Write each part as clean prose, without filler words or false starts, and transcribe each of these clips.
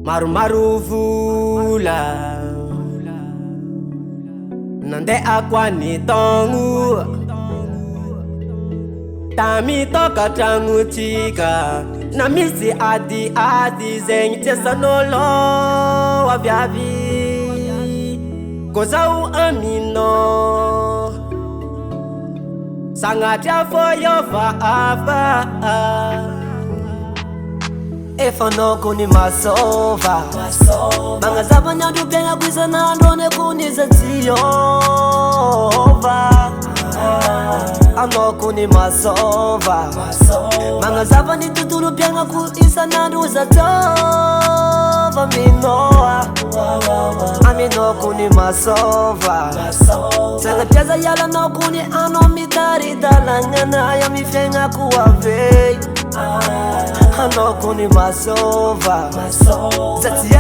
Maromaro vola nandeha koany tagno tamitoka tragnotsika na misy adiady zegny tiesan'olo aviavy ko zaho aminao sagnatria fô iova ava efa anao kony masova magnazava ny andro mpiainako isan'andro ane kony zatsiova anao kony masova magnazava ny tontolo mpiainako isan'andro zatsiova minoa aminao kony masova sagnapiaza ialanao kony anao mitaridalananay amy fiainako avey anao kony masova zati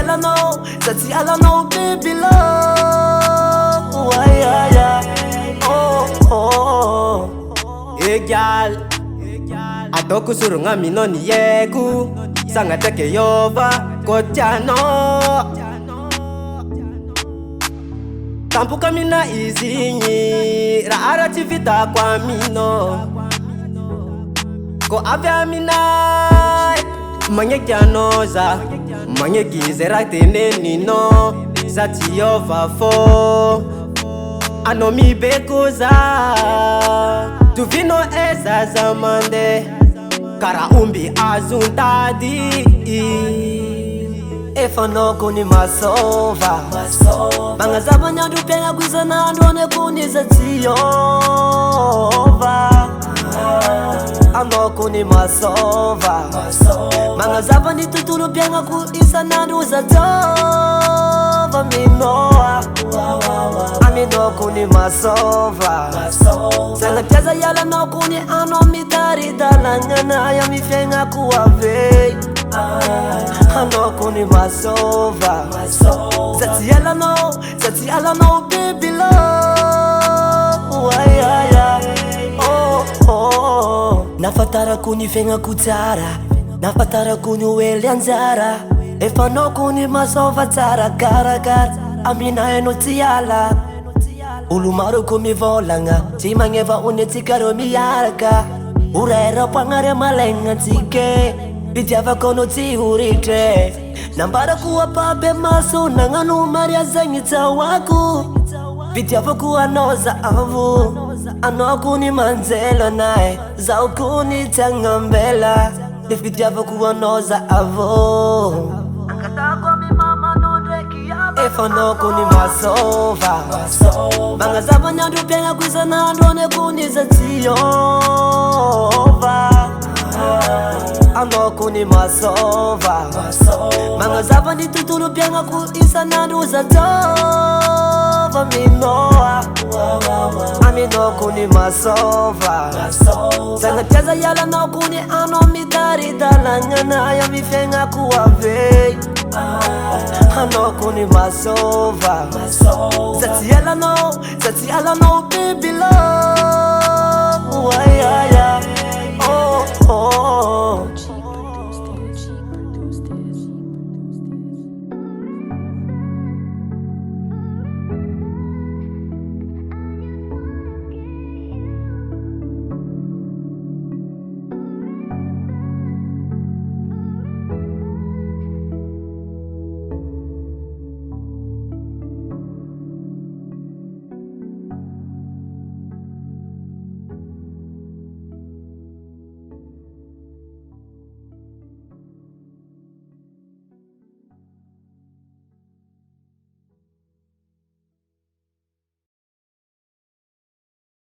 alanao baby love ayaya egal ataoko sorogna aminao ny haiko sagnatrake iova ko tianao tampoka amina izy igny raha tsy vitako aminao ko avy aminay magneky anao za magneky zay raha teneninao za tsy iova fô anao mibeko za tovinao ezaza mande kara omby azontady efa anao kony masova magnazava ny andro mpiainako isan'andro ane kony zatsiova anao kony masova magnazava ny tontolo mpiainako isan'andro zatsiova minoa aminao kony masova sagnapiaza ialanao kony anao mitaridalananay amy fiainako avey anao kony masova zati alanao baby love ayaya nafatarako ny fiainako tsara nafatarako ny oely anjara efa anao kony masova tsara karakara aminay anao tsy ala olo maro ko mivolagna tsy magneva ony atsika reo miaraka orairapoagnare malegna atsike fitiavako anao tsy horitre nambarako apabe maso nagnano maria zegny tsahoako fitiavako anao zaavo anao kony manjelo anay zaho kony tiagnambela le fitiavako anao zaavo efa anao kony masova magnazava ny andro mpiainako isan'andro ane kony zatsiova anao kony masova magnazava ny tontolo mpiainako isan'andro zatsiova minoa aminao kony masova sagnapiaza ialanao kony anao mitaridalananay amy fiainako avey anao kony masova zati alanao